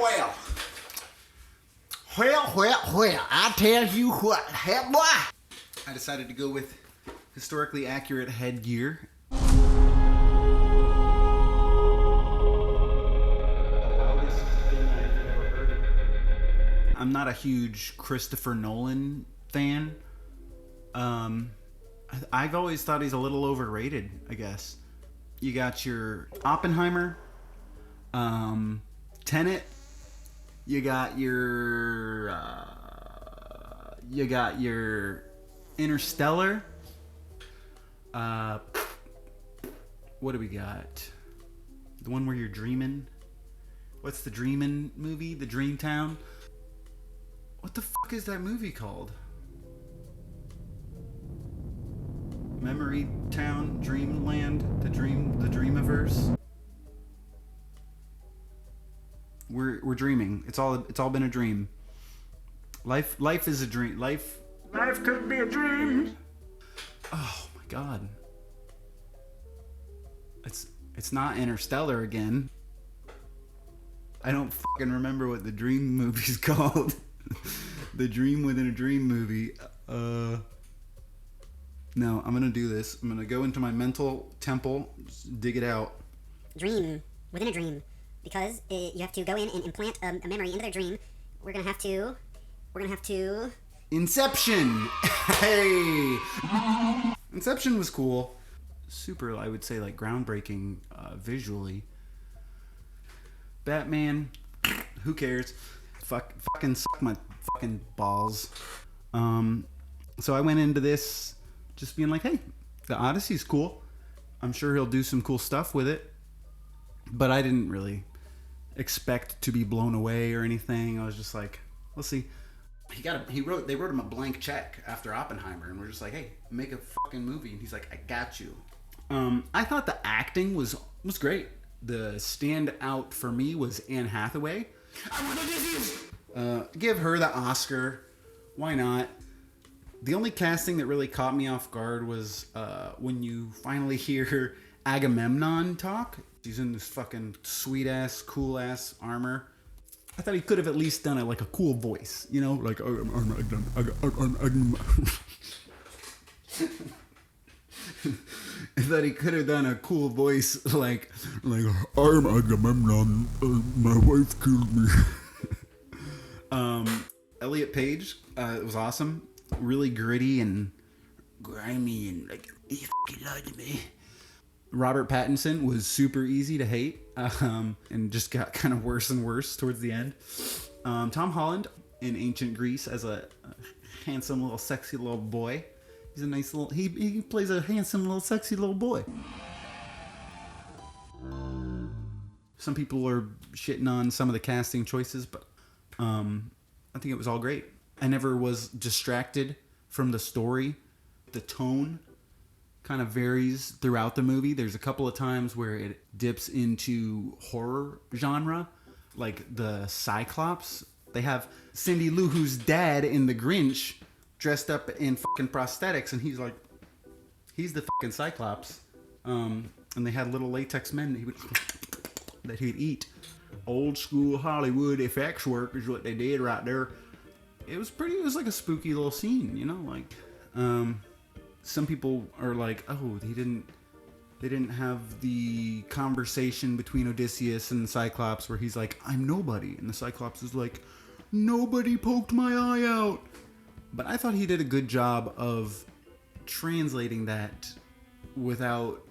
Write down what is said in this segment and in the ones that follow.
Well, I tell you what, hey boy. I decided to go with historically accurate headgear. I'm not a huge Christopher Nolan fan. I've always thought he's a little overrated, I guess. You got your Oppenheimer, Tenet, you got your Interstellar. What do we got? The one where you're dreaming. What's the Dreamin' movie? The Dream Town. What the fuck is that movie called? Memory Town, Dreamland, the Dreamiverse. We're dreaming. It's all been a dream. Life is a dream. Life could be a dream. Oh my god. It's not Interstellar again. I don't fucking remember what the Dream movie's called. The Dream Within a Dream movie. No, I'm gonna do this. I'm gonna go into my mental temple, dig it out. Dream within a dream, because you have to go in and implant a memory into their dream. We're gonna have to. Inception. Hey. Inception was cool. Super, I would say, like groundbreaking visually. Batman. Who cares? Fucking suck my fucking balls. So I went into this just being like, hey, the Odyssey's cool. I'm sure he'll do some cool stuff with it. But I didn't really expect to be blown away or anything. I was just like, let's see. They wrote him a blank check after Oppenheimer, and we're just like, hey, make a fucking movie. And he's like, I got you. I thought the acting was great. The standout for me was Anne Hathaway. Give her the Oscar. Why not? The only casting that really caught me off guard was when you finally hear Agamemnon talk. He's in this fucking sweet ass, cool ass armor. I thought he could have at least done a cool voice, you know, like I thought he could have done a cool voice like I'm Agamemnon. My wife killed me. Elliot Page, it was awesome. Really gritty and grimy and like he fucking lied to me. Robert Pattinson was super easy to hate, and just got kind of worse and worse towards the end. Tom Holland in Ancient Greece as a handsome little sexy little boy. He's a nice little he plays a handsome little sexy little boy. Some people are shitting on some of the casting choices, but I think it was all great. I never was distracted from the story. The tone kind of varies throughout the movie. There's a couple of times where it dips into horror genre, like the Cyclops. They have Cindy Lou Who's dad in The Grinch dressed up in fucking prosthetics, and he's the fucking Cyclops. And they had little latex men that he'd eat. Old school Hollywood effects work is what they did right there. It was like a spooky little scene, you know, like some people are like, oh, they didn't have the conversation between Odysseus and the Cyclops where he's like, I'm nobody, and the Cyclops is like, nobody poked my eye out. But I thought he did a good job of translating that without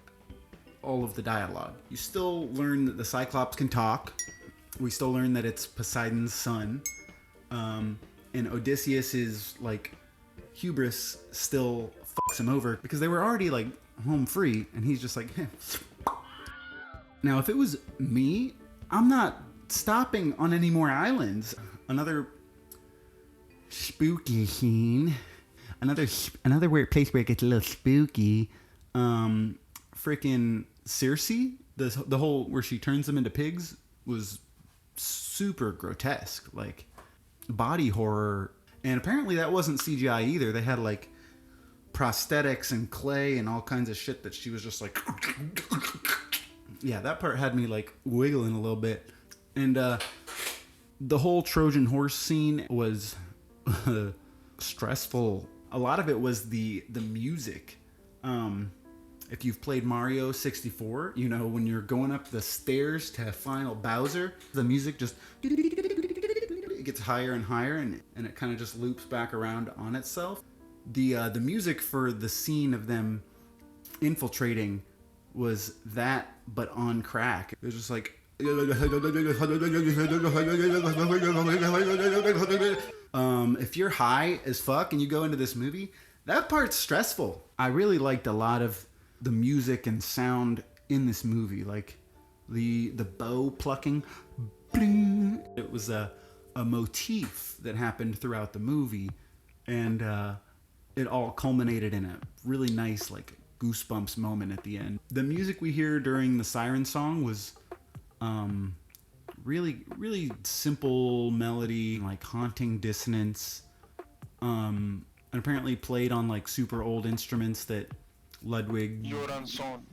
all of the dialogue. You still learn that the Cyclops can talk. We still learn that it's Poseidon's son. And Odysseus's hubris still fucks him over because they were already home free, and he's just like, hey. Now, if it was me, I'm not stopping on any more islands. Another spooky scene. Another place where it gets a little spooky. Freaking Circe, the whole where she turns them into pigs was super grotesque, like body horror. And apparently that wasn't CGI either. They had prosthetics and clay and all kinds of shit that she was just like, yeah, that part had me wiggling a little bit. And The whole Trojan horse scene was stressful. A lot of it was the music. If you've played Mario 64, you know, when you're going up the stairs to final Bowser, the music just it gets higher and higher, and it kind of just loops back around on itself. The music for the scene of them infiltrating was that, but on crack. It was just like if you're high as fuck and you go into this movie, that part's stressful. I really liked a lot of the music and sound in this movie, like the bow plucking. Bling. It was a motif that happened throughout the movie, and it all culminated in a really nice, like, goosebumps moment at the end. The music we hear during the siren song was really simple melody, like haunting dissonance, and apparently played on like super old instruments that Ludwig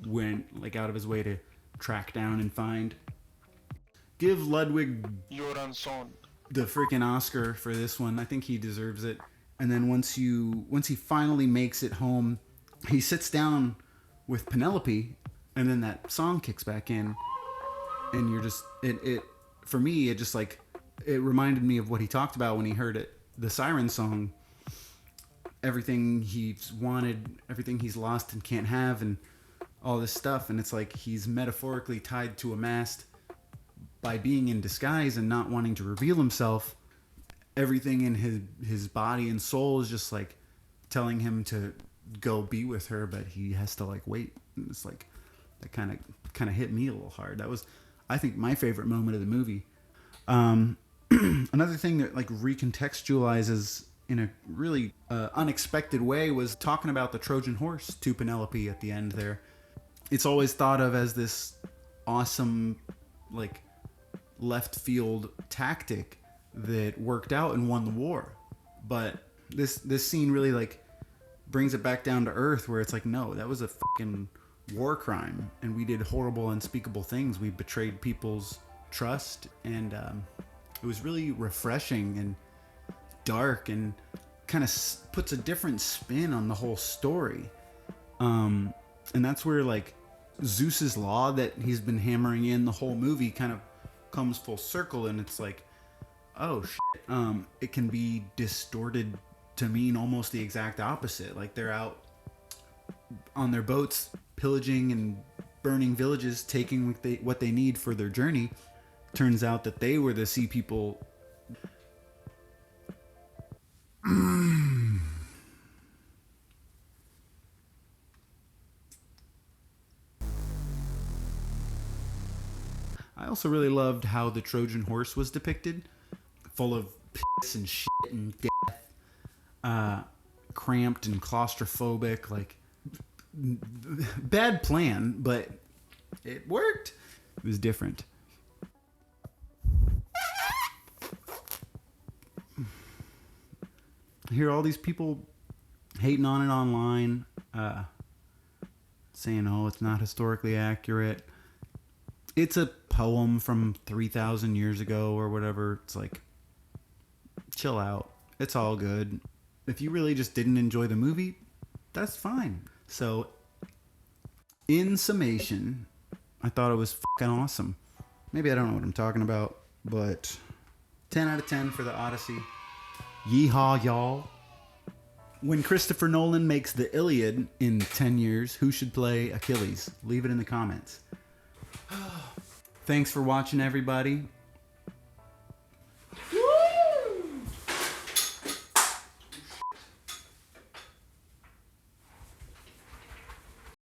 went like out of his way to track down and find. Give Ludwig the freaking Oscar for this one. I think he deserves it. And then once he finally makes it home, he sits down with Penelope, and then that song kicks back in, and you're just it for me, it just like, it reminded me of what he talked about when he heard it, the siren song. Everything he's wanted, everything he's lost and can't have, and all this stuff. And it's like he's metaphorically tied to a mast by being in disguise and not wanting to reveal himself. Everything in his body and soul is just like telling him to go be with her, but he has to like wait. And it's like that kind of hit me a little hard. That was, I think, my favorite moment of the movie. Another thing that like recontextualizes in a really unexpected way was talking about the Trojan horse to Penelope at the end there. It's always thought of as this awesome, like, left field tactic that worked out and won the war. But this scene really like brings it back down to earth, where it's like, no, that was a fucking war crime, and we did horrible, unspeakable things. We betrayed people's trust, and it was really refreshing and dark, and kind of puts a different spin on the whole story. And that's where like Zeus's law that he's been hammering in the whole movie kind of comes full circle, and it's like, oh shit, it can be distorted to mean almost the exact opposite. Like they're out on their boats pillaging and burning villages, taking what they need for their journey. Turns out that they were the sea people. I also really loved how the Trojan horse was depicted, full of piss and shit and death, cramped and claustrophobic. Like, bad plan, but it worked. It was different. I hear all these people hating on it online, saying, oh, it's not historically accurate. It's a poem from 3,000 years ago or whatever. It's like, chill out. It's all good. If you really just didn't enjoy the movie, that's fine. So, in summation, I thought it was fucking awesome. Maybe I don't know what I'm talking about, but 10 out of 10 for the Odyssey. Yeehaw, y'all. When Christopher Nolan makes the Iliad in 10 years, who should play Achilles? Leave it in the comments. Thanks for watching, everybody.